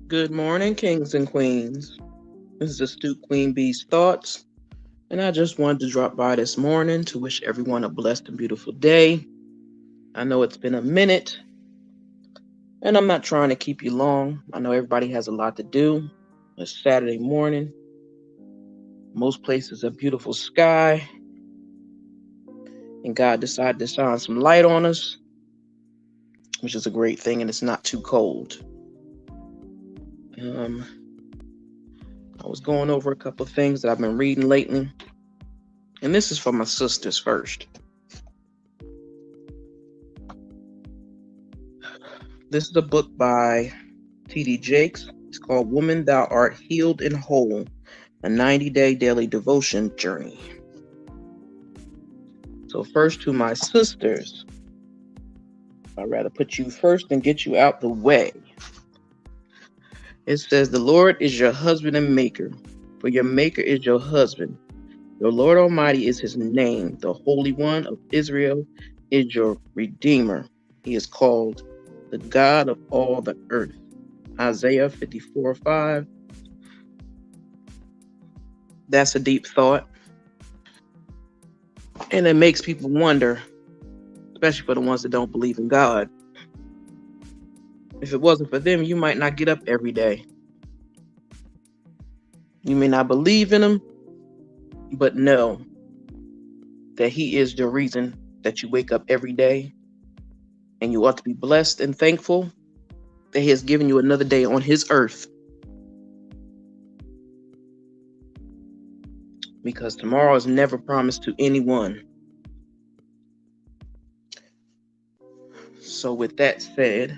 Good morning, kings and queens. This is Astute Queen Bee's Thoughts, and I just wanted to drop by this morning to wish everyone a blessed and beautiful day. I know it's been a minute, and I'm not trying to keep you long. I know everybody has a lot to do. It's Saturday morning. Most places a beautiful sky, and God decided to shine some light on us, which is a great thing, and it's not too cold. Um, I was going over a couple of things that I've been reading lately, and this is for my sisters first. This is a book by T.D. Jakes. It's called Woman, Thou Art Healed and Whole, a 90-day daily devotion journey. So first to my sisters, I'd rather put you first and get you out the way. It says, the Lord is your husband and maker, for your maker is your husband. The Lord Almighty is his name. The Holy One of Israel is your Redeemer. He is called the God of all the earth. Isaiah 54:5. That's a deep thought. And it makes people wonder, especially for the ones that don't believe in God. If it wasn't for them, you might not get up every day. You may not believe in him, but know that he is the reason that you wake up every day. And you ought to be blessed and thankful that he has given you another day on his earth. Because tomorrow is never promised to anyone. So with that said,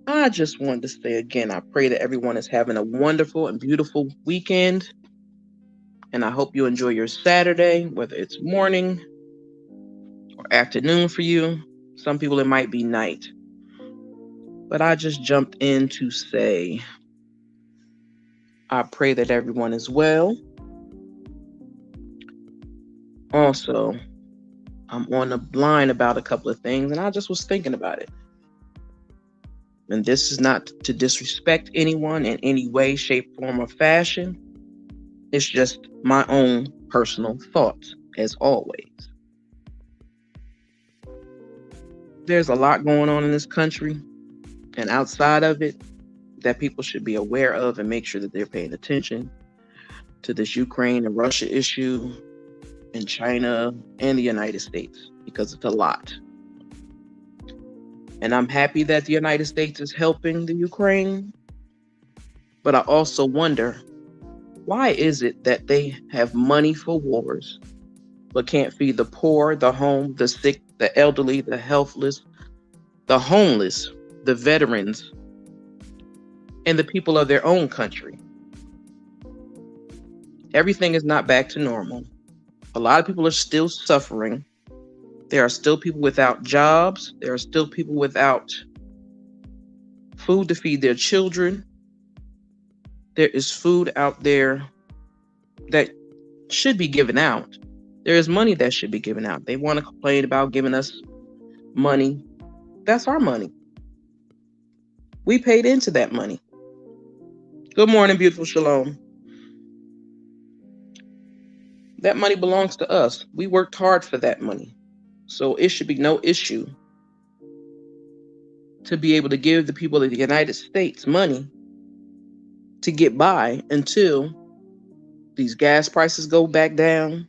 I just wanted to say again, I pray that everyone is having a wonderful and beautiful weekend. And I hope you enjoy your Saturday, whether it's morning or afternoon for you. Some people it might be night. But I just jumped in to say, I pray that everyone is well. Also, I'm on the line about a couple of things, and I just was thinking about it. And this is not to disrespect anyone in any way, shape, form, or fashion. It's just my own personal thoughts, as always. There's a lot going on in this country and outside of it that people should be aware of and make sure that they're paying attention to this Ukraine and Russia issue and China and the United States, because it's a lot. And I'm happy that the United States is helping the Ukraine, but I also wonder, why is it that they have money for wars, but can't feed the poor, the home, the sick, the elderly, the helpless, the homeless, the veterans, and the people of their own country? Everything is not back to normal. A lot of people are still suffering. There are still people without jobs. There are still people without food to feed their children. There is food out there that should be given out. There is money that should be given out. They want to complain about giving us money. That's our money. We paid into that money. Good morning, beautiful Shalom. That money belongs to us. We worked hard for that money. So it should be no issue to be able to give the people of the United States money to get by until these gas prices go back down,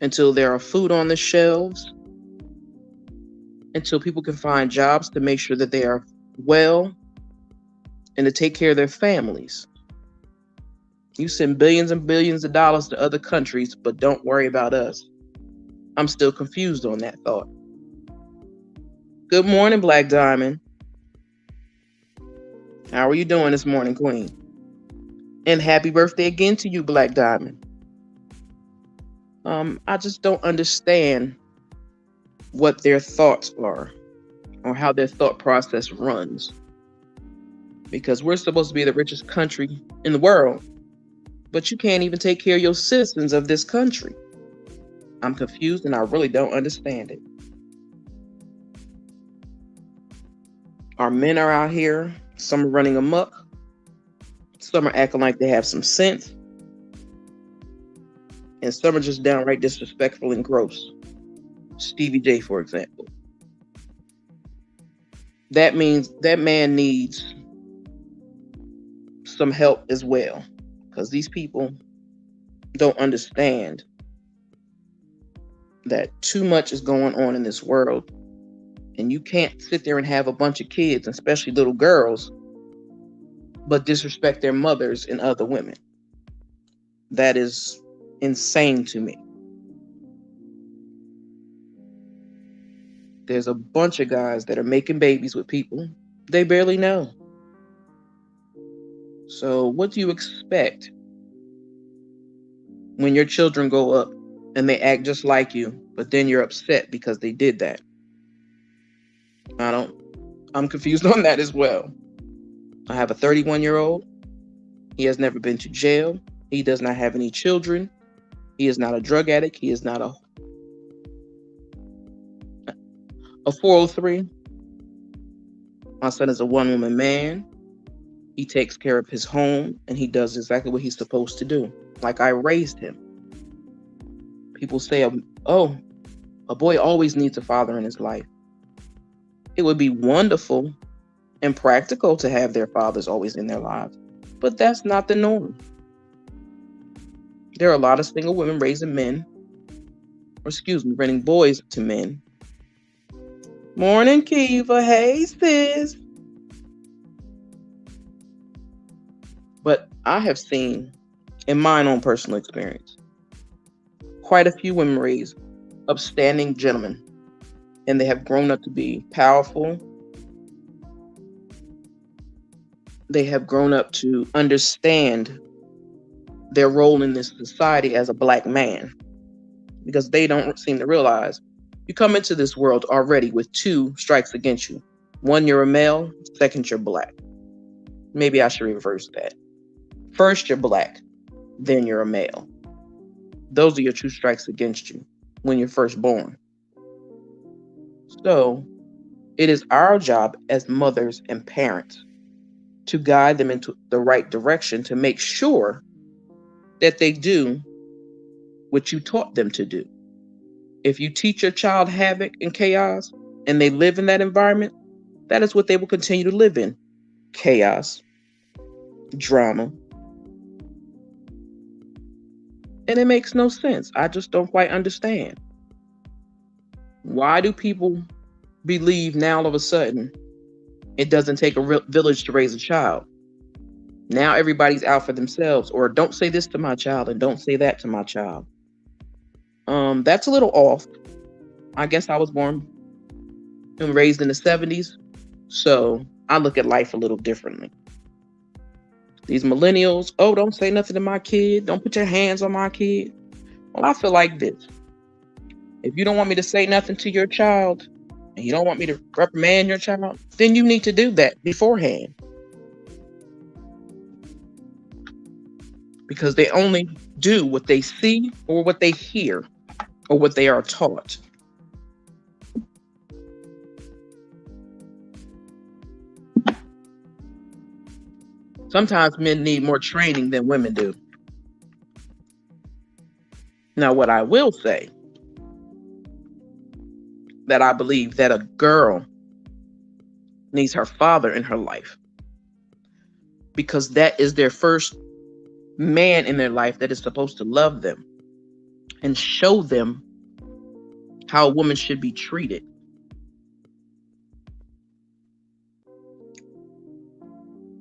until there are food on the shelves, until people can find jobs to make sure that they are well and to take care of their families. You send billions and billions of dollars to other countries, but don't worry about us. I'm still confused on that thought. Good morning, Black Diamond. How are you doing this morning, Queen? And happy birthday again to you, Black Diamond. I just don't understand what their thoughts are or how their thought process runs. Because we're supposed to be the richest country in the world, but you can't even take care of your citizens of this country. I'm confused and I really don't understand it. Our men are out here, some are running amok, Some are acting like they have some sense, and some are just downright disrespectful and gross. Stevie J, for example. That means that man needs some help as well, because these people don't understand that too much is going on in this world, and you can't sit there and have a bunch of kids, especially little girls, but disrespect their mothers and other women. That is insane to me. There's a bunch of guys that are making babies with people they barely know. So what do you expect when your children go up and they act just like you, but then you're upset because they did that? I'm confused on that as well. I have a 31-year-old. He has never been to jail. He does not have any children. He is not a drug addict. He is not a 403. My son is a one-woman man. He takes care of his home, and he does exactly what he's supposed to do. Like I raised him. People say, oh, a boy always needs a father in his life. It would be wonderful and practical to have their fathers always in their lives, but that's not the norm. There are a lot of single women raising boys to men. Morning, Kiva. Hey, sis. But I have seen, in my own personal experience, quite a few women raise upstanding gentlemen, and they have grown up to be powerful. They have grown up to understand their role in this society as a black man, because they don't seem to realize you come into this world already with two strikes against you. One, you're a male. Second, you're black. Maybe I should reverse that. First, you're black. Then you're a male. Those are your two strikes against you when you're first born. So it is our job as mothers and parents to guide them into the right direction, to make sure that they do what you taught them to do. If you teach your child havoc and chaos and they live in that environment, that is what they will continue to live in. Chaos, drama. And it makes no sense. I just don't quite understand. Why do people believe now all of a sudden it doesn't take a real village to raise a child? Now everybody's out for themselves, or don't say this to my child and don't say that to my child. That's a little off. I guess I was born and raised in the 70s, so I look at life a little differently. These millennials, oh, don't say nothing to my kid. Don't put your hands on my kid. Well, I feel like this. If you don't want me to say nothing to your child, and you don't want me to reprimand your child, then you need to do that beforehand. Because they only do what they see or what they hear or what they are taught. Sometimes men need more training than women do. Now, what I will say, that I believe that a girl needs her father in her life, because that is their first man in their life that is supposed to love them and show them how a woman should be treated.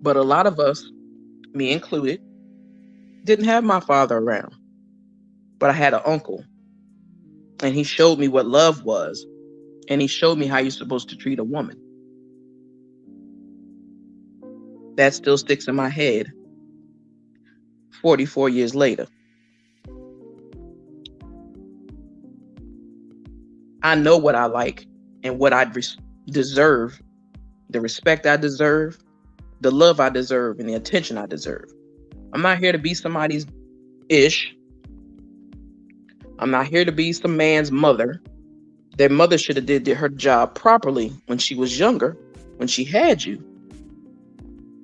But a lot of us, me included, didn't have my father around. But I had an uncle, and he showed me what love was, and he showed me how you're supposed to treat a woman. That still sticks in my head 44 years later. I know what I like and what I deserve, the respect I deserve, the love I deserve, and the attention I deserve. I'm not here to be somebody's ish. I'm not here to be some man's mother. Their mother should have did her job properly when she was younger, when she had you.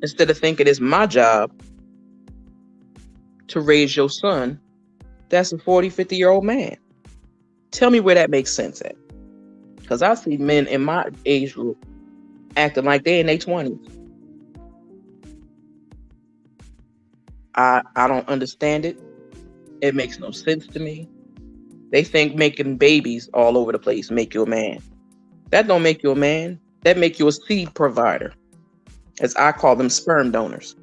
Instead of thinking it's my job to raise your son that's a 40, 50-year-old man. Tell me where that makes sense at. Because I see men in my age group acting like they in their 20s. I don't understand it. It makes no sense to me. They think making babies all over the place make you a man. That don't make you a man. That make you a seed provider. As I call them, sperm donors.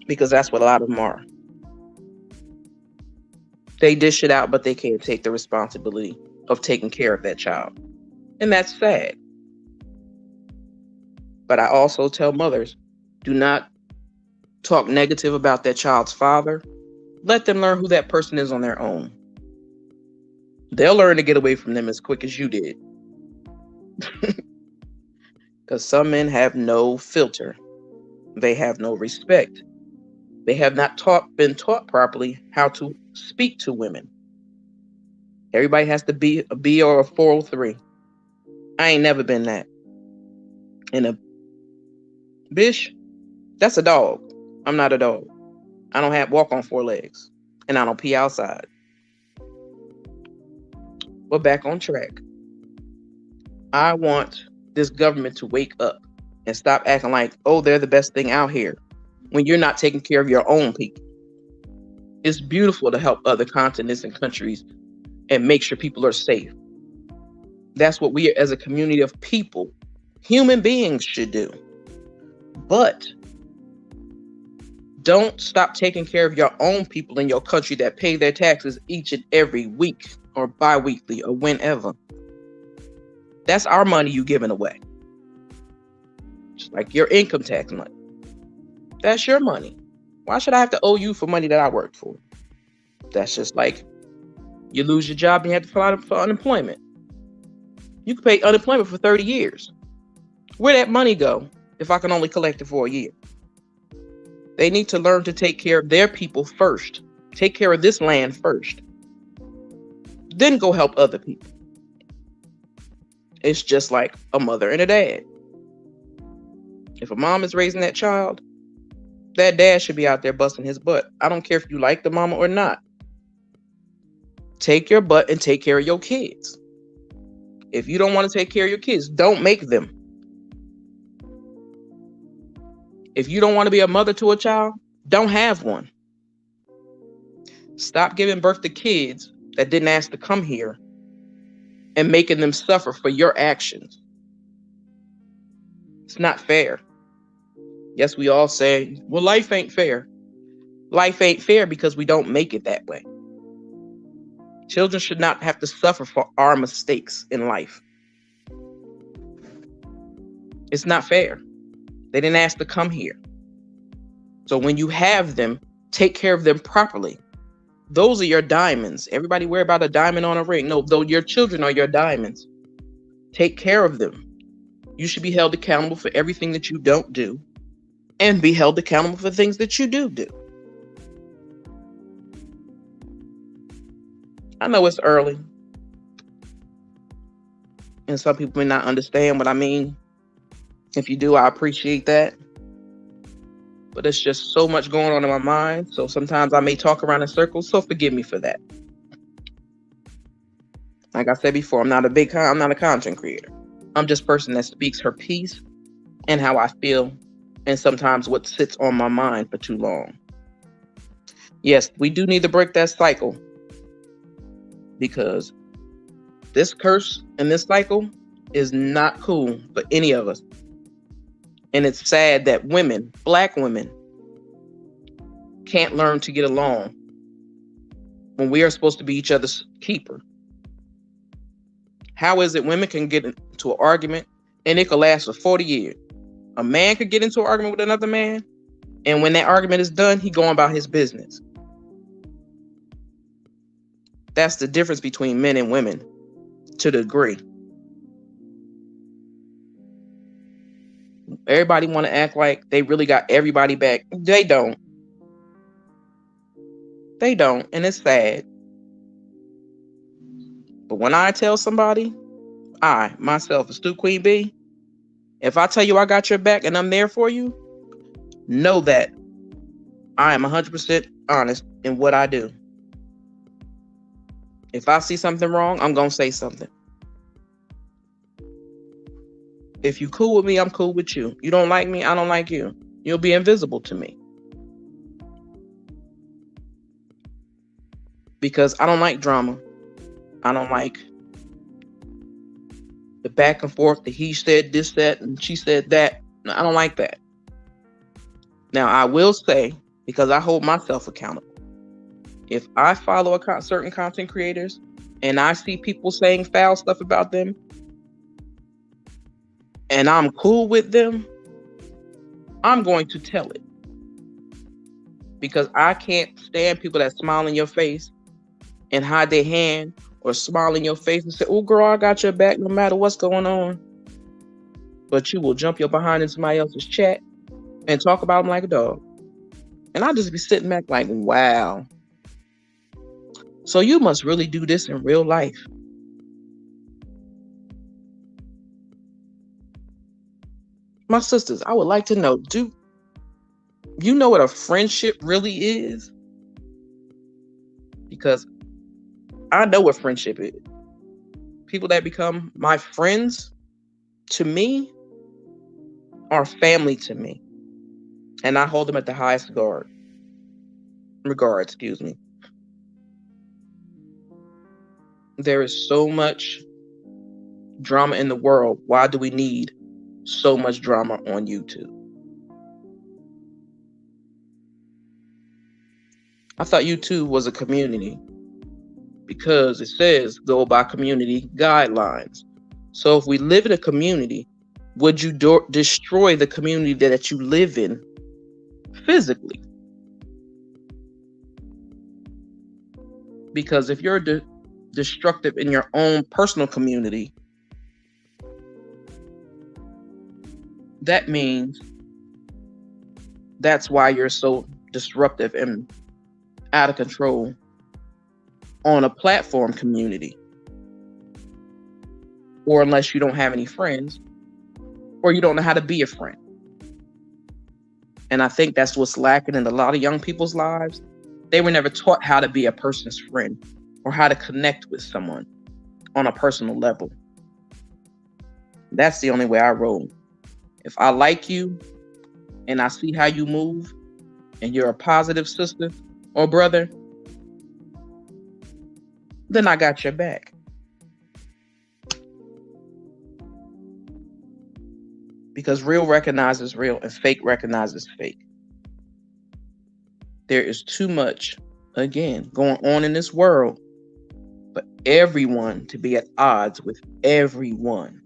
Because that's what a lot of them are. They dish it out, but they can't take the responsibility of taking care of that child. And that's sad. But I also tell mothers, do not talk negative about that child's father. Let them learn who that person is on their own. They'll learn to get away from them as quick as you did. Because some men have no filter. They have no respect. They have not been taught properly how to speak to women. Everybody has to be a B or a 403. I ain't never been that. And a bish, that's a dog. I'm not a dog. I don't walk on 4 legs. And I don't pee outside. We're back on track. I want this government to wake up and stop acting like, oh, they're the best thing out here, when you're not taking care of your own people. It's beautiful to help other continents and countries and make sure people are safe. That's what we as a community of people, human beings, should do. But don't stop taking care of your own people in your country that pay their taxes each and every week or bi-weekly or whenever. That's our money you giving away. Just like your income tax money. That's your money. Why should I have to owe you for money that I worked for? That's just like you lose your job and you have to file for unemployment. You can pay unemployment for 30 years. Where'd that money go if I can only collect it for a year? They need to learn to take care of their people first. Take care of this land first. Then go help other people. It's just like a mother and a dad. If a mom is raising that child, that dad should be out there busting his butt. I don't care if you like the mama or not. Take your butt and take care of your kids. If you don't want to take care of your kids, don't make them. If you don't want to be a mother to a child, don't have one. Stop giving birth to kids that didn't ask to come here and making them suffer for your actions. It's not fair. Yes, we all say, well, life ain't fair. Life ain't fair because we don't make it that way. Children should not have to suffer for our mistakes in life. It's not fair. They didn't ask to come here. So when you have them, take care of them properly. Those are your diamonds. Everybody worry about a diamond on a ring. No, though your children are your diamonds. Take care of them. You should be held accountable for everything that you don't do and be held accountable for things that you do. I know it's early and some people may not understand what I mean. If you do, I appreciate that. But it's just so much going on in my mind. So sometimes I may talk around in circles. So forgive me for that. Like I said before, I'm not a content creator. I'm just a person that speaks her piece and how I feel and sometimes what sits on my mind for too long. Yes, we do need to break that cycle because this curse and this cycle is not cool for any of us. And it's sad that women, Black women, can't learn to get along when we are supposed to be each other's keeper. How is it women can get into an argument and it could last for 40 years? A man could get into an argument with another man, and when that argument is done, he going about his business. That's the difference between men and women to the degree. Everybody want to act like they really got everybody back. They don't. They don't, and it's sad. But when I tell somebody, I, myself, Astute Queen B, if I tell you I got your back and I'm there for you, know that I am 100% honest in what I do. If I see something wrong, I'm going to say something. If you cool with me, I'm cool with you. You don't like me, I don't like you. You'll be invisible to me. Because I don't like drama. I don't like the back and forth, the he said this, that, and she said that. No, I don't like that. Now, I will say, because I hold myself accountable, if I follow certain content creators and I see people saying foul stuff about them and I'm cool with them, I'm going to tell it. Because I can't stand people that smile in your face and hide their hand or smile in your face and say, oh, girl, I got your back no matter what's going on. But you will jump your behind in somebody else's chat and talk about them like a dog. And I'll just be sitting back like, wow. So you must really do this in real life. My sisters, I would like to know, do you know what a friendship really is? Because I know what friendship is. People that become my friends, to me, are family to me. And I hold them at the highest regard. There is so much drama in the world. Why do we need so much drama on YouTube? I thought YouTube was a community because it says go by community guidelines. So if we live in a community, would you destroy the community that you live in physically? Because if you're destructive in your own personal community, that means that's why you're so disruptive and out of control on a platform community. Or unless you don't have any friends, or you don't know how to be a friend. And I think that's what's lacking in a lot of young people's lives. They were never taught how to be a person's friend or how to connect with someone on a personal level. That's the only way I roll. If I like you and I see how you move and you're a positive sister or brother, then I got your back. Because real recognizes real and fake recognizes fake. There is too much, again, going on in this world for everyone to be at odds with everyone.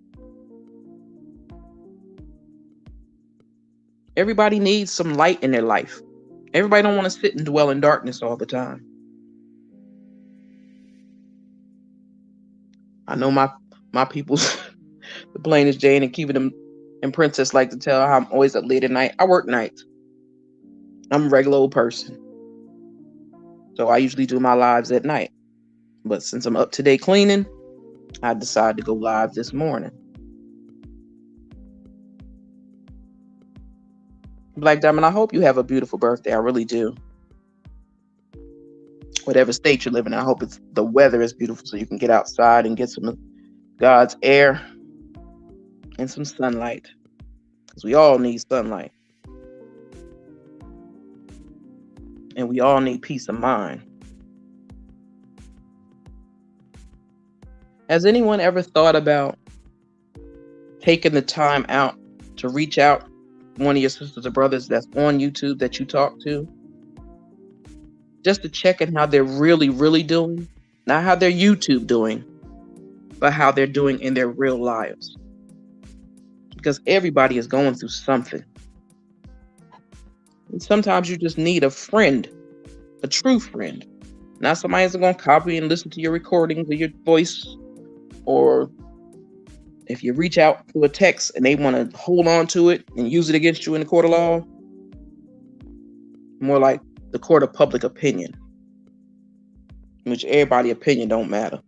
Everybody needs some light in their life. Everybody don't want to sit and dwell in darkness all the time. I know my people's the plainest Jane and keeping them and Princess like to tell how I'm always up late at night. I work nights. I'm a regular old person. So I usually do my lives at night. But since I'm up today cleaning, I decided to go live this morning. Black Diamond, I hope you have a beautiful birthday. I really do. Whatever state you're living in, I hope the weather is beautiful so you can get outside and get some of God's air and some sunlight. Because we all need sunlight. And we all need peace of mind. Has anyone ever thought about taking the time out to reach out one of your sisters or brothers that's on YouTube that you talk to? Just to check in how they're really, really doing. Not how their YouTube doing, but how they're doing in their real lives. Because everybody is going through something. And sometimes you just need a friend, a true friend. Not somebody that's going to copy and listen to your recordings or your voice. Or if you reach out to a text and they want to hold on to it and use it against you in the court of law. More like the court of public opinion. Which everybody's opinion don't matter.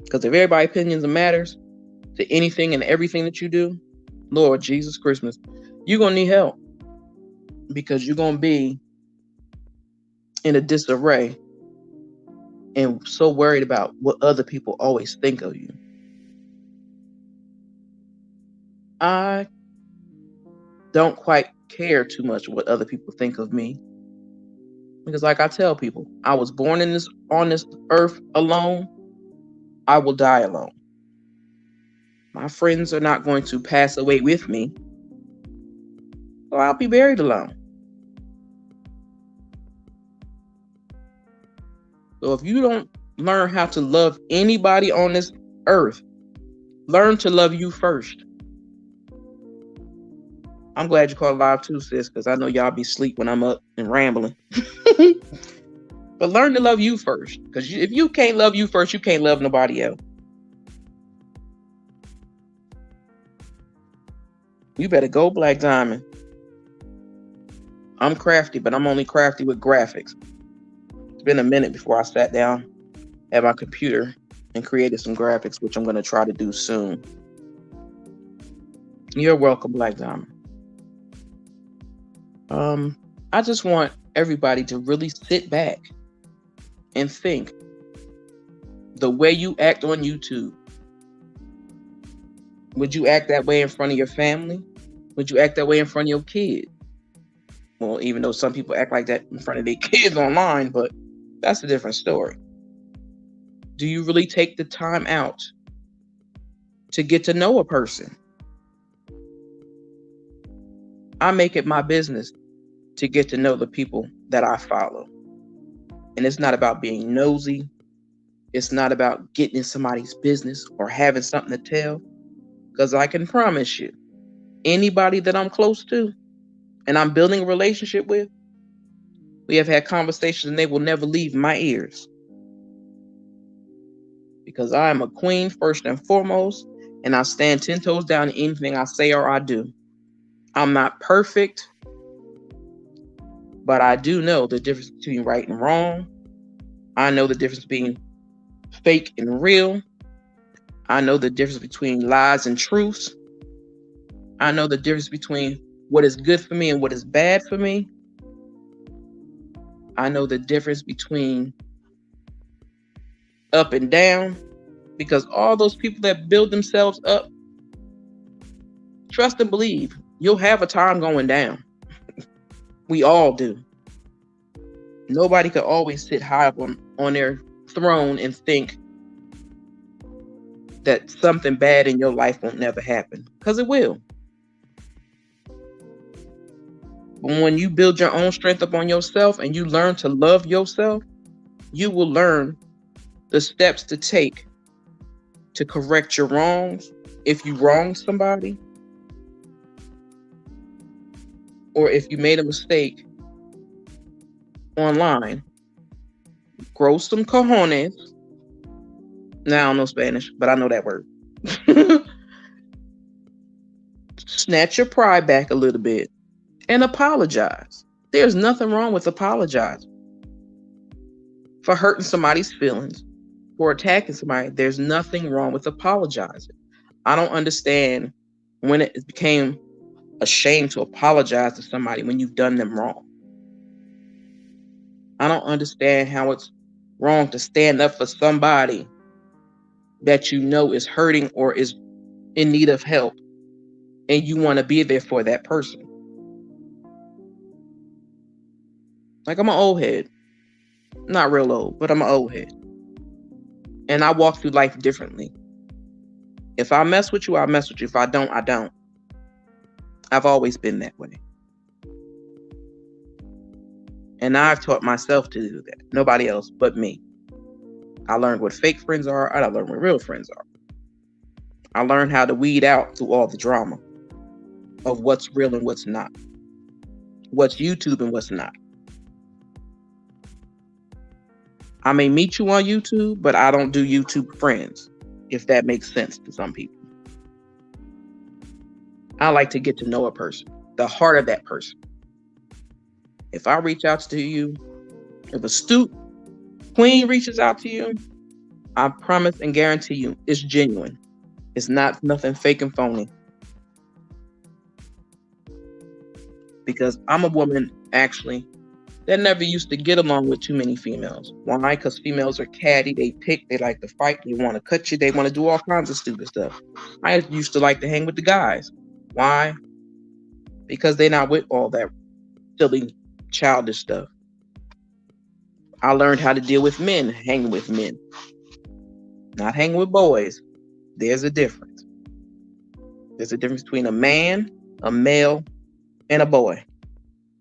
Because if everybody's opinions matters to anything and everything that you do, Lord Jesus Christmas, You're going to need help because you're going to be in a disarray and so worried about what other people always think of you. I don't quite care too much what other people think of me. Because like I tell people, I was born on this earth alone. I will die alone. My friends are not going to pass away with me. So I'll be buried alone. So if you don't learn how to love anybody on this earth, learn to love you first. I'm glad you called live too, sis, because I know y'all be asleep when I'm up and rambling. But learn to love you first. Because if you can't love you first, you can't love nobody else. You better go, Black Diamond. I'm crafty, but I'm only crafty with graphics. It's been a minute before I sat down at my computer and created some graphics, which I'm going to try to do soon. You're welcome, Black Diamond. I just want everybody to really sit back and think. The way you act on YouTube, would you act that way in front of your family? Would you act that way in front of your kids? Well, even though some people act like that in front of their kids online, but that's a different story. Do you really take the time out to get to know a person? I make it my business to get to know the people that I follow. And it's not about being nosy. It's not about getting in somebody's business or having something to tell. Because I can promise you, anybody that I'm close to and I'm building a relationship with, we have had conversations and they will never leave my ears. Because I am a queen first and foremost, and I stand 10 toes down in anything I say or I do. I'm not perfect, but I do know the difference between right and wrong. I know the difference between fake and real. I know the difference between lies and truths. I know the difference between what is good for me and what is bad for me. I know the difference between up and down, because all those people that build themselves up, trust and believe, you'll have a time going down. We all do. Nobody could always sit high up on their throne and think that something bad in your life won't never happen, because it will. But when you build your own strength upon yourself and you learn to love yourself, you will learn the steps to take to correct your wrongs. If you wrong somebody, or if you made a mistake online, grow some cojones. Now I don't know Spanish, but I know that word. Snatch your pride back a little bit and apologize. There's nothing wrong with apologizing. For hurting somebody's feelings, for attacking somebody, there's nothing wrong with apologizing. I don't understand when it became a shame to apologize to somebody when you've done them wrong. I don't understand how it's wrong to stand up for somebody that you know is hurting or is in need of help, and you want to be there for that person. Like, I'm an old head. Not real old, but I'm an old head. And I walk through life differently. If I mess with you, I mess with you. If I don't, I don't. I've always been that way. And I've taught myself to do that. Nobody else but me. I learned what fake friends are, and I learned what real friends are. I learned how to weed out through all the drama of what's real and what's not. What's YouTube and what's not. I may meet you on YouTube, but I don't do YouTube friends, if that makes sense to some people. I like to get to know a person, the heart of that person. If I reach out to you, if a astute queen reaches out to you, I promise and guarantee you it's genuine. It's not nothing fake and phony. because I'm a woman, actually, that never used to get along with too many females. Why? Because females are catty, they pick, they like to fight, they want to cut you, they want to do all kinds of stupid stuff. I used to like to hang with the guys. Why? Because they're not with all that silly, childish stuff. I learned how to deal with men, hanging with men, not hanging with boys. There's a difference. There's a difference between a man, a male, and a boy.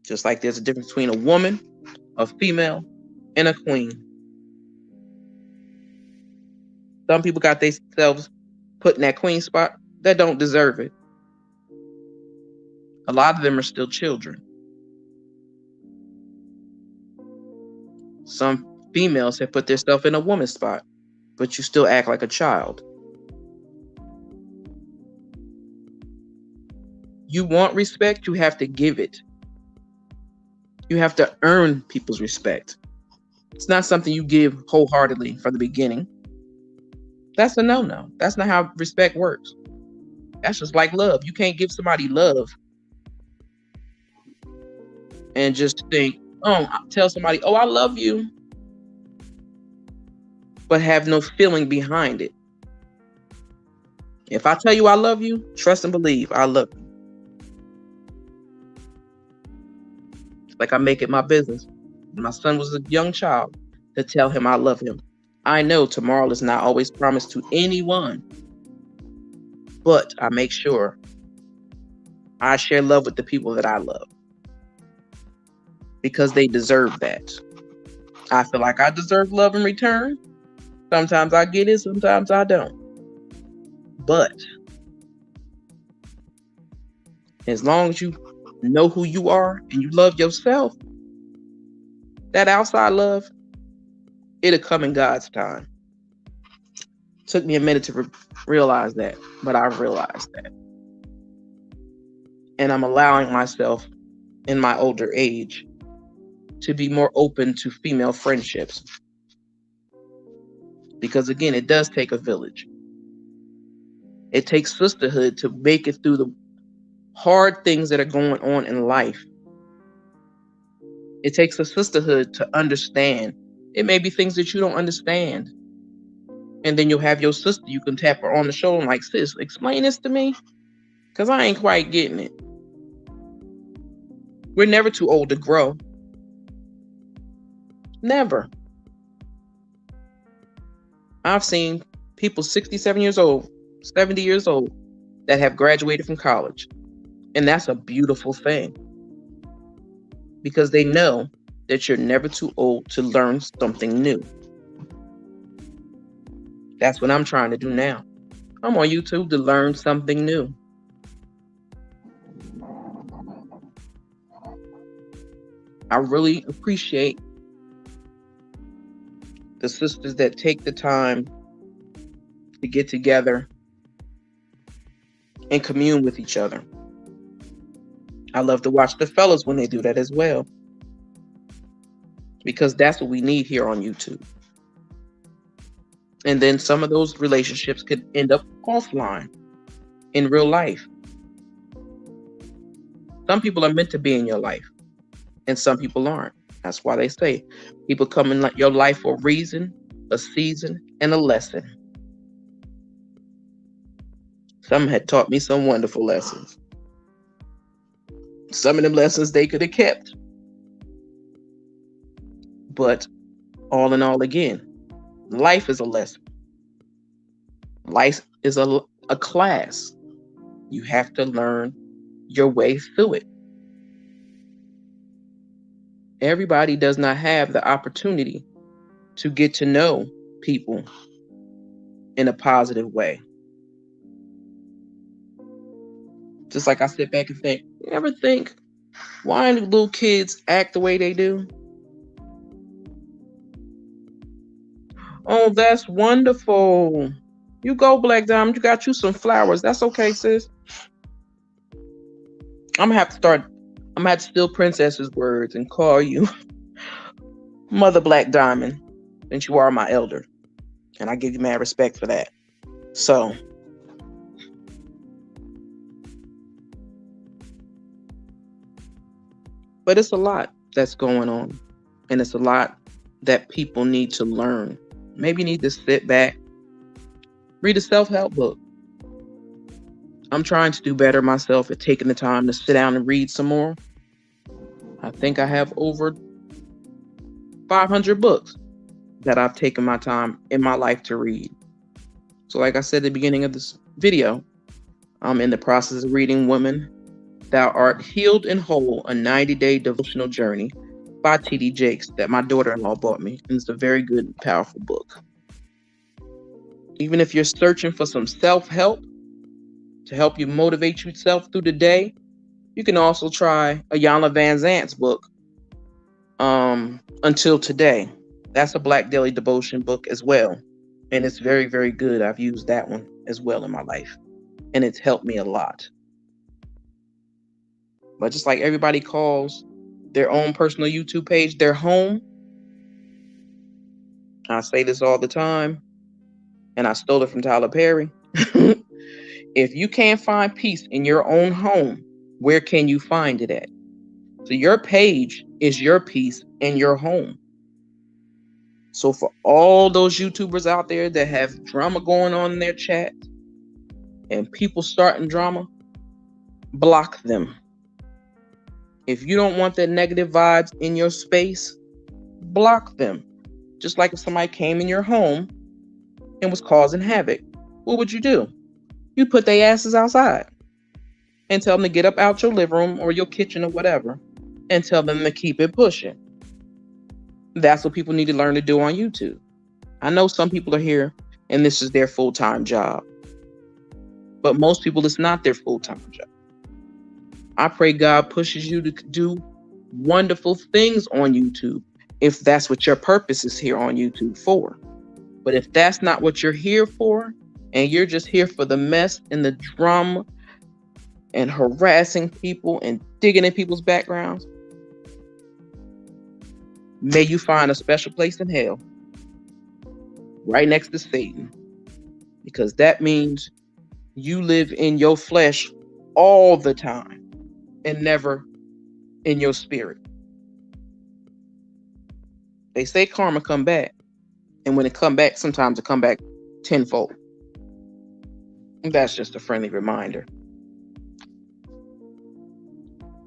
Just like there's a difference between a woman, a female, and a queen. Some people got themselves put in that queen spot that don't deserve it. A lot of them are still children. Some females have put themselves in a woman spot, but you still act like a child. You want respect, you have to give it. You have to earn people's respect. It's not something you give wholeheartedly from the beginning. That's a no-no. That's not how respect works. That's just like love. You can't give somebody love and just think, tell somebody, oh, I love you, but have no feeling behind it. If I tell you I love you, trust and believe I love you. It's like I make it my business. When my son was a young child, to tell him I love him. I know tomorrow is not always promised to anyone, but I make sure I share love with the people that I love because they deserve that. I feel like I deserve love in return. Sometimes I get it, sometimes I don't. But as long as you know who you are and you love yourself, that outside love, it'll come in God's time. Took me a minute to realize that, but I realized that. And I'm allowing myself in my older age to be more open to female friendships. Because again, it does take a village. It takes sisterhood to make it through the hard things that are going on in life. It takes a sisterhood to understand. It may be things that you don't understand. And then you'll have your sister, you can tap her on the shoulder and like, sis, explain this to me, because I ain't quite getting it. We're never too old to grow. Never. I've seen people 67 years old, 70 years old that have graduated from college. And that's a beautiful thing. Because they know that you're never too old to learn something new. That's what I'm trying to do now. I'm on YouTube to learn something new. I really appreciate the sisters that take the time to get together and commune with each other. I love to watch the fellas when they do that as well, because that's what we need here on YouTube. And then some of those relationships could end up offline in real life. Some people are meant to be in your life, and some people aren't. That's why they say people come in your life for a reason, a season, and a lesson. Some had taught me some wonderful lessons. Some of them lessons they could have kept. But all in all, again, life is a lesson. Life is a class. You have to learn your way through it. Everybody does not have the opportunity to get to know people in a positive way. Just like I sit back and think, you ever think, why do little kids act the way they do? Oh, that's wonderful. You go, Black Diamond. You got you some flowers. That's okay, sis. I'm gonna have to steal Princess's words and call you Mother Black Diamond, since you are my elder. And I give you mad respect for that. So, But it's a lot that's going on. And it's a lot that people need to learn. Maybe you need to sit back, read a self-help book. I'm trying to do better myself at taking the time to sit down and read some more. I think I have over 500 books that I've taken my time in my life to read. So like I said at the beginning of this video, I'm in the process of reading Woman, Thou Art Healed and Whole, a 90-day devotional journey by T.D. Jakes that my daughter-in-law bought me. And it's a very good and powerful book. Even if you're searching for some self-help to help you motivate yourself through the day, you can also try Iyanla Vanzant's book, Until Today. That's a Black Daily Devotion book as well. And it's very, very good. I've used that one as well in my life. And it's helped me a lot. But just like everybody calls their own personal YouTube page their home, I say this all the time, and I stole it from Tyler Perry. If you can't find peace in your own home, where can you find it at? So your page is your peace in your home. So for all those YouTubers out there that have drama going on in their chat and people starting drama, block them. If you don't want that negative vibes in your space, block them. Just like if somebody came in your home and was causing havoc, what would you do? You put their asses outside and tell them to get up out your living room or your kitchen or whatever and tell them to keep it pushing. That's what people need to learn to do on YouTube. I know some people are here and this is their full-time job, but most people, it's not their full-time job. I pray God pushes you to do wonderful things on YouTube if that's what your purpose is here on YouTube for. But if that's not what you're here for, and you're just here for the mess and the drama and harassing people and digging in people's backgrounds, may you find a special place in hell right next to Satan. Because that means you live in your flesh all the time and never in your spirit. They say karma come back. And when it come back, sometimes it come back tenfold. And that's just a friendly reminder.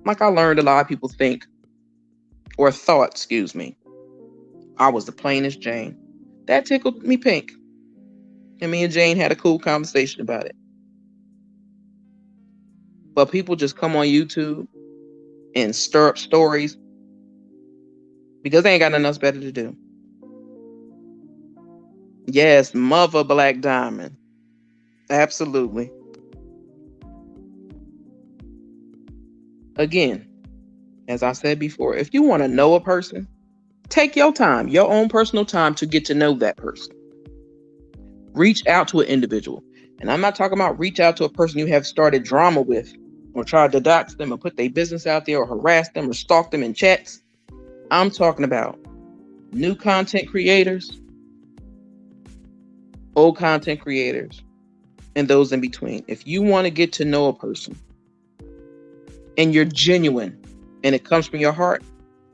Like I learned, a lot of people think, or thought, excuse me, I was the plainest Jane. That tickled me pink. And me and Jane had a cool conversation about it. But people just come on YouTube and stir up stories because they ain't got nothing else better to do. Yes, mother Black Diamond. Absolutely. Again, as I said before, if you want to know a person, take your time, your own personal time to get to know that person. Reach out to an individual. And I'm not talking about reach out to a person you have started drama with or tried to dox them or put their business out there or harass them or stalk them in chats. I'm talking about new content creators, old content creators, and those in between. If you want to get to know a person and you're genuine and it comes from your heart,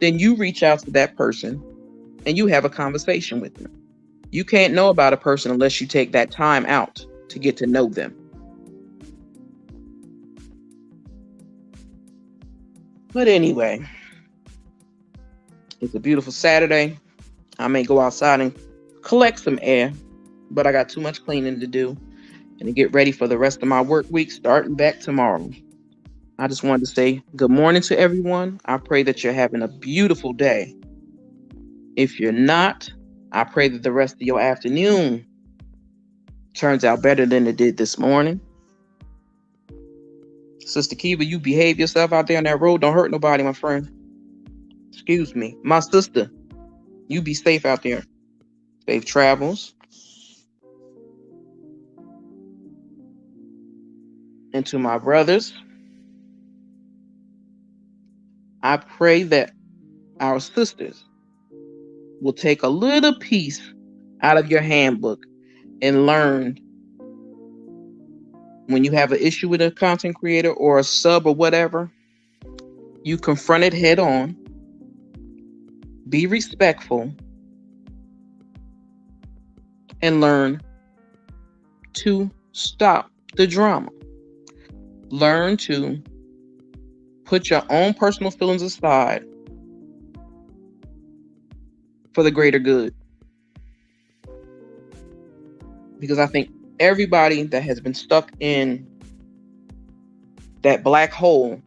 then you reach out to that person and you have a conversation with them. You can't know about a person unless you take that time out to get to know them. But anyway, it's a beautiful Saturday. I may go outside and collect some air, but I got too much cleaning to do and to get ready for the rest of my work week starting back tomorrow. I just wanted to say good morning to everyone. I pray that you're having a beautiful day. If you're not, I pray that the rest of your afternoon turns out better than it did this morning. Sister Kiva, you behave yourself out there on that road. Don't hurt nobody, my friend. Excuse me. My sister, you be safe out there. Safe travels. And to my brothers, I pray that our sisters will take a little piece out of your handbook and learn when you have an issue with a content creator or a sub or whatever, You confront it head on. Be respectful. And learn to stop the drama. Learn to put your own personal feelings aside for the greater good. Because I think everybody that has been stuck in that black hole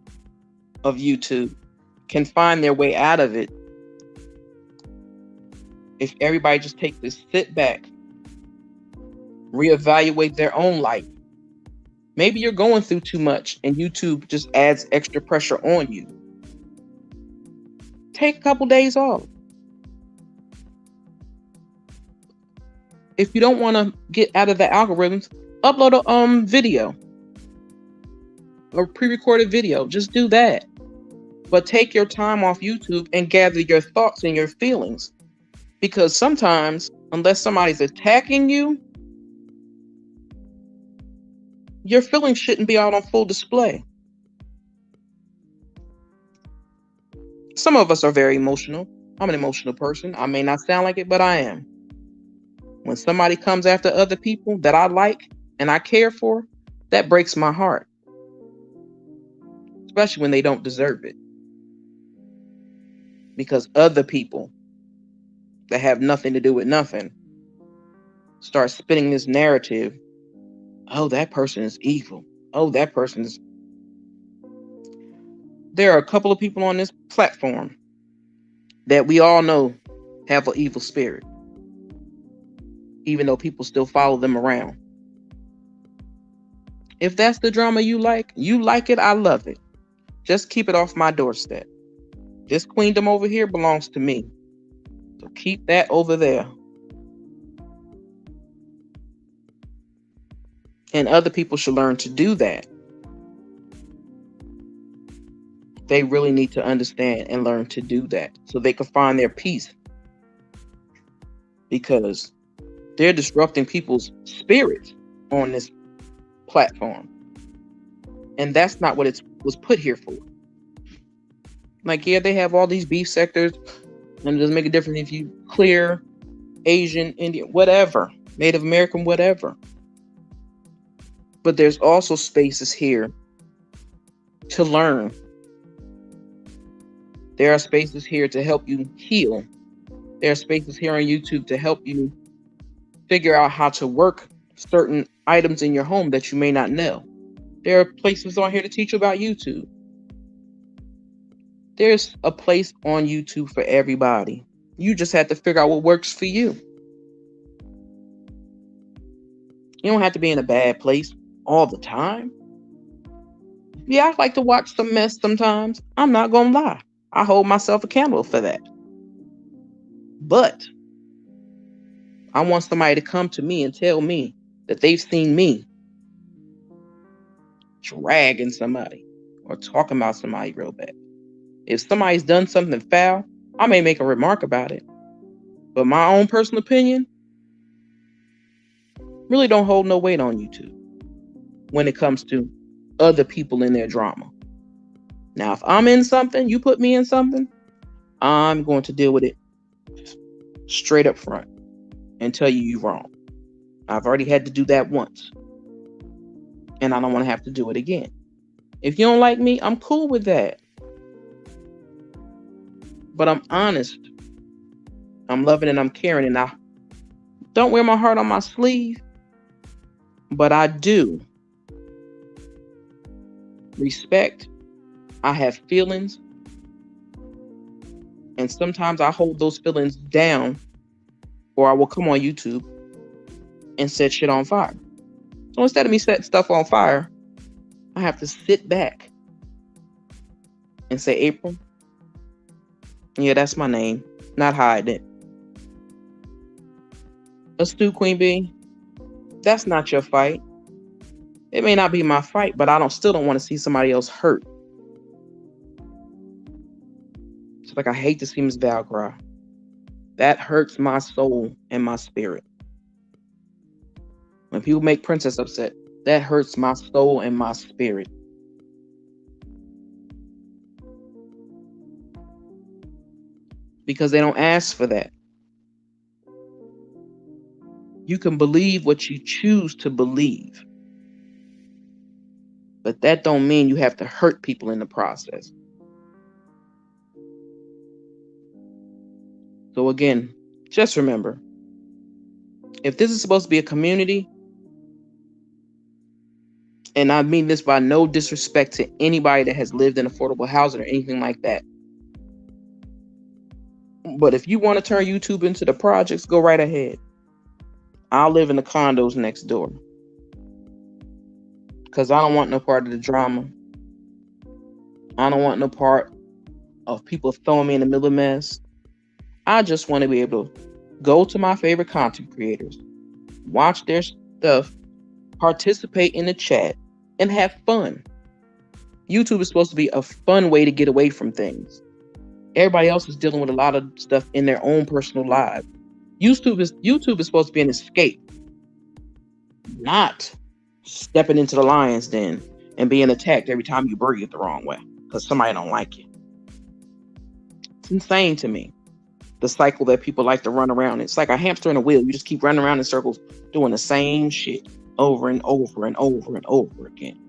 of YouTube can find their way out of it if everybody just takes this sit back, reevaluate their own life. Maybe you're going through too much and YouTube just adds extra pressure on you. Take a couple days off. If you don't want to get out of the algorithms, upload a video or pre-recorded video. Just do that. But take your time off YouTube and gather your thoughts and your feelings. Because sometimes, unless somebody's attacking you, your feelings shouldn't be out on full display. Some of us are very emotional. I'm an emotional person. I may not sound like it, but I am. When somebody comes after other people that I like and I care for, that breaks my heart. Especially when they don't deserve it. Because other people that have nothing to do with nothing start spinning this narrative. Oh, that person is evil. Oh, that person is... There are a couple of people on this platform that we all know have an evil spirit. Even though people still follow them around. If that's the drama you like it, I love it. Just keep it off my doorstep. This queendom over here belongs to me. So keep that over there. And other people should learn to do that. They really need to understand and learn to do that so they can find their peace. Because they're disrupting people's spirits on this platform. And that's not what it was put here for. Like, yeah, they have all these beef sectors, and it doesn't make a difference if you clear, Asian, Indian, whatever, Native American, whatever. But there's also spaces here to learn. There are spaces here to help you heal. There are spaces here on YouTube to help you figure out how to work certain items in your home that you may not know. There are places on here to teach you about YouTube. There's a place on YouTube for everybody. You just have to figure out what works for you. You don't have to be in a bad place all the time. Yeah, I like to watch some mess sometimes. I'm not going to lie. I hold myself accountable for that. But I want somebody to come to me and tell me that they've seen me dragging somebody or talking about somebody real bad. If somebody's done something foul, I may make a remark about it. But my own personal opinion really don't hold no weight on YouTube when it comes to other people in their drama. Now, if I'm in something, you put me in something, I'm going to deal with it straight up front and tell you you're wrong. I've already had to do that once. And I don't want to have to do it again. If you don't like me, I'm cool with that. But I'm honest. I'm loving and I'm caring. And I don't wear my heart on my sleeve. But I do respect. I have feelings. And sometimes I hold those feelings down. Or I will come on YouTube and set shit on fire. So instead of me setting stuff on fire, I have to sit back and say, April, yeah, that's my name. Not hide it. Astute Queen Bee, that's not your fight. It may not be my fight, but I still don't want to see somebody else hurt. It's like I hate to see Miss Val cry. That hurts my soul and my spirit. When people make Princess upset, that hurts my soul and my spirit. because they don't ask for that. You can believe what you choose to believe, but that don't mean you have to hurt people in the process. So again, just remember, if this is supposed to be a community, and I mean this by no disrespect to anybody that has lived in affordable housing or anything like that, but if you want to turn YouTube into the projects, go right ahead. I'll live in the condos next door, because I don't want no part of the drama. I don't want no part of people throwing me in the middle of the mess. I just want to be able to go to my favorite content creators, watch their stuff, participate in the chat, and have fun. YouTube is supposed to be a fun way to get away from things. Everybody else is dealing with a lot of stuff in their own personal lives. YouTube is supposed to be an escape, not stepping into the lion's den and being attacked every time you breathe the wrong way because somebody don't like you. It's insane to me, the cycle that people like to run around. It's like a hamster in a wheel. You just keep running around in circles doing the same shit over and over and over and over again.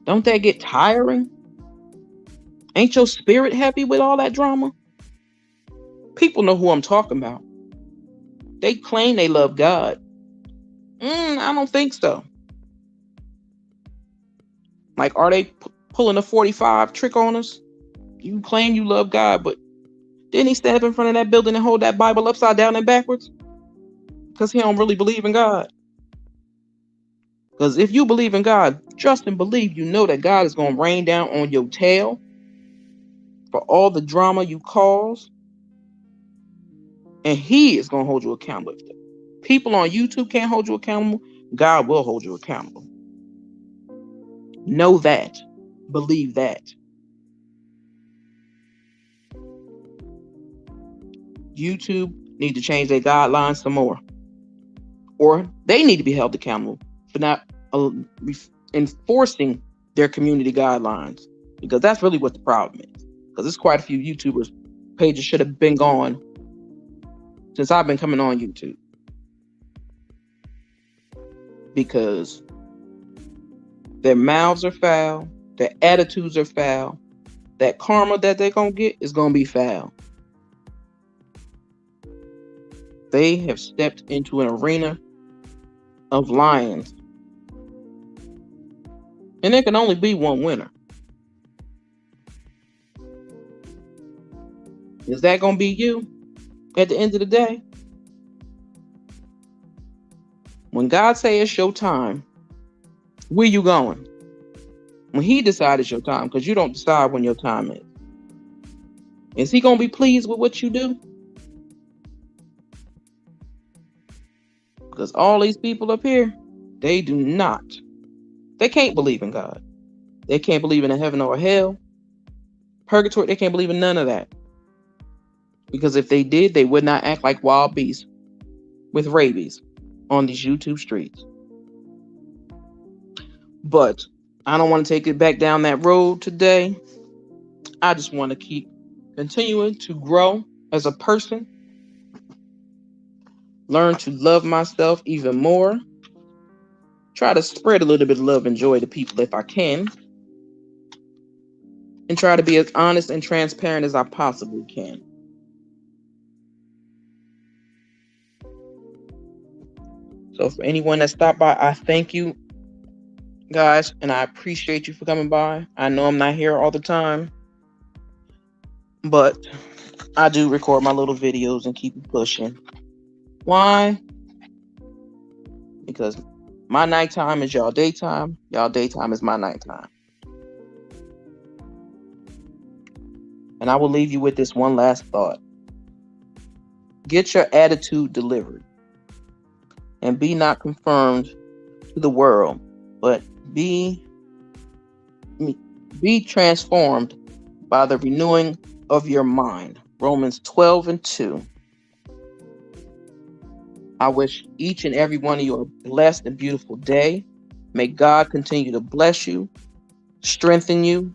Don't that get tiring? Ain't your spirit happy with all that drama? People know who I'm talking about. They claim they love God. I don't think so. Like, are they pulling a 45 trick on us? You claim you love God, but didn't he stand up in front of that building and hold that Bible upside down and backwards? Because he don't really believe in God. Because if you believe in God, trust and believe, you know that God is going to rain down on your tail for all the drama you cause. And he is going to hold you accountable. If people on YouTube can't hold you accountable, God will hold you accountable. Know that. Believe that. YouTube need to change their guidelines some more. Or they need to be held accountable for not enforcing their community guidelines. Because that's really what the problem is. Because there's quite a few YouTubers pages should have been gone since I've been coming on YouTube. Because their mouths are foul, their attitudes are foul, that karma that they're going to get is going to be foul. They have stepped into an arena of lions. And there can only be one winner. Is that going to be you at the end of the day? When God says it's your time, where you going? When he decides it's your time, because you don't decide when your time is. Is he going to be pleased with what you do? Because all these people up here, they do not. They can't believe in God. They can't believe in a heaven or a hell. Purgatory, they can't believe in none of that. Because if they did, they would not act like wild beasts with rabies on these YouTube streets. But I don't want to take it back down that road today. I just want to keep continuing to grow as a person. Learn to love myself even more. Try to spread a little bit of love and joy to people if I can. And try to be as honest and transparent as I possibly can. So for anyone that stopped by, I thank you, guys, and I appreciate you for coming by. I know I'm not here all the time, but I do record my little videos and keep it pushing. Why? Because my nighttime is y'all daytime. Y'all daytime is my nighttime. And I will leave you with this one last thought. Get your attitude delivered. And be not conformed to the world, but be transformed by the renewing of your mind. Romans 12:2. I wish each and every one of you a blessed and beautiful day. May God continue to bless you, strengthen you,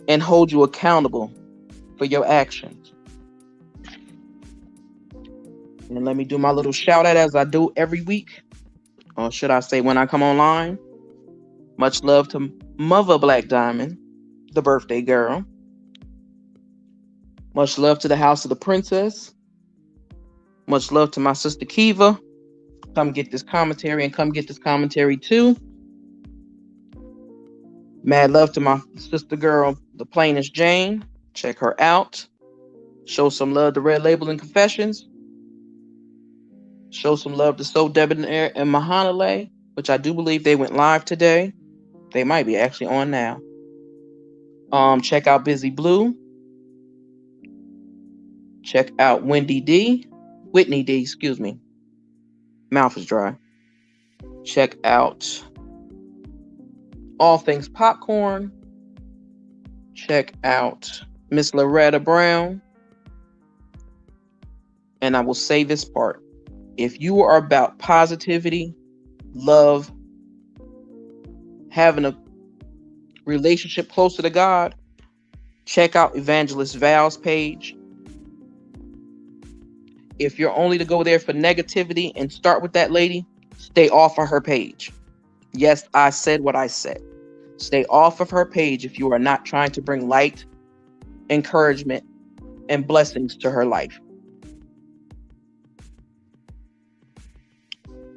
and hold you accountable for your actions. And let me do my little shout out as I do every week. Or should I say when I come online? Much love to Mother Black Diamond, the birthday girl. Much love to the House of the Princess. Much love to my sister Kiva. Come get this commentary and come get this commentary too. Mad love to my sister girl, the plainest Jane. Check her out. Show some love to Red Label and Confessions. Show some love to So Debonair and Mahanale, which I do believe they went live today. They might be actually on now. Check out Busy Blue. Check out Whitney D, excuse me. Mouth is dry. Check out All Things Popcorn. Check out Miss Loretta Brown. And I will say this part. If you are about positivity, love, having a relationship closer to God, check out Evangelist Val's page. If you're only to go there for negativity and start with that lady, stay off of her page. Yes, I said what I said. Stay off of her page if you are not trying to bring light, encouragement, and blessings to her life.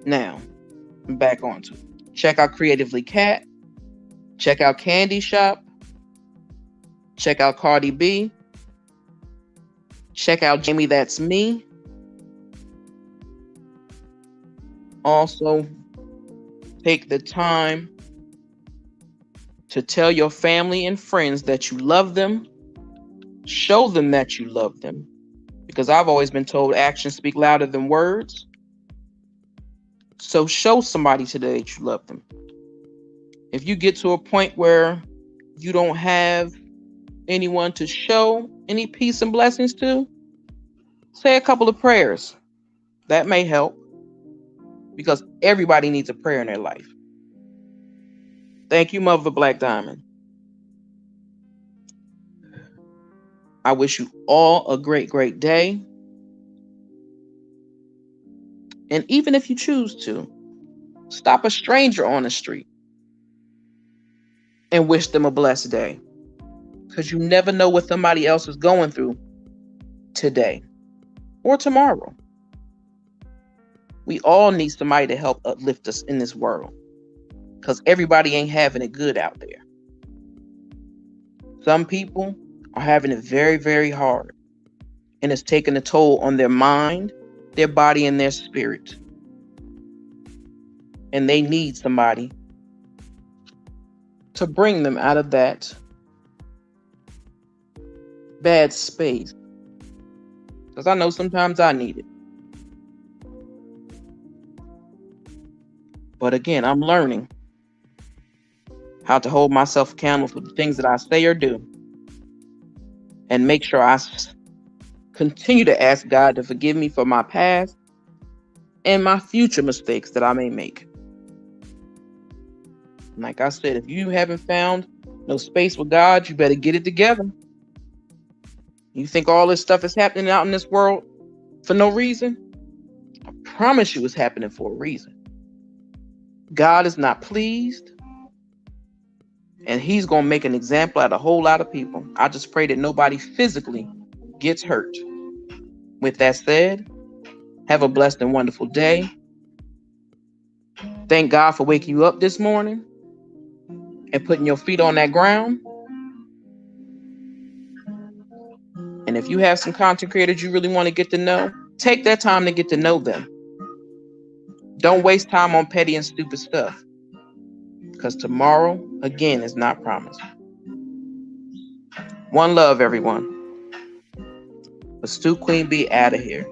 Now, back onto it. Check out Creatively Cat. Check out Candy Shop. Check out Cardi B. Check out Jamie That's Me. Also, take the time to tell your family and friends that you love them. Show them that you love them. Because I've always been told actions speak louder than words. So show somebody today that you love them. If you get to a point where you don't have anyone to show any peace and blessings to, say a couple of prayers. That may help. Because everybody needs a prayer in their life. Thank you, Mother Black Diamond. I wish you all a great, great day. And even if you choose to, stop a stranger on the street and wish them a blessed day. Because you never know what somebody else is going through today or tomorrow. We all need somebody to help uplift us in this world. Because everybody ain't having it good out there. Some people are having it very, very hard. And it's taking a toll on their mind, their body, and their spirit. And they need somebody to bring them out of that bad space. Because I know sometimes I need it. But again, I'm learning how to hold myself accountable for the things that I say or do. And make sure I continue to ask God to forgive me for my past and my future mistakes that I may make. Like I said, if you haven't found no space with God, you better get it together. You think all this stuff is happening out in this world for no reason? I promise you it's happening for a reason. God is not pleased. And he's going to make an example out of a whole lot of people. I just pray that nobody physically gets hurt. With that said, have a blessed and wonderful day. Thank God for waking you up this morning and putting your feet on that ground. And if you have some content creators you really want to get to know, take that time to get to know them. Don't waste time on petty and stupid stuff. Because tomorrow, again, is not promised. One love, everyone. Astute Queen B out of here.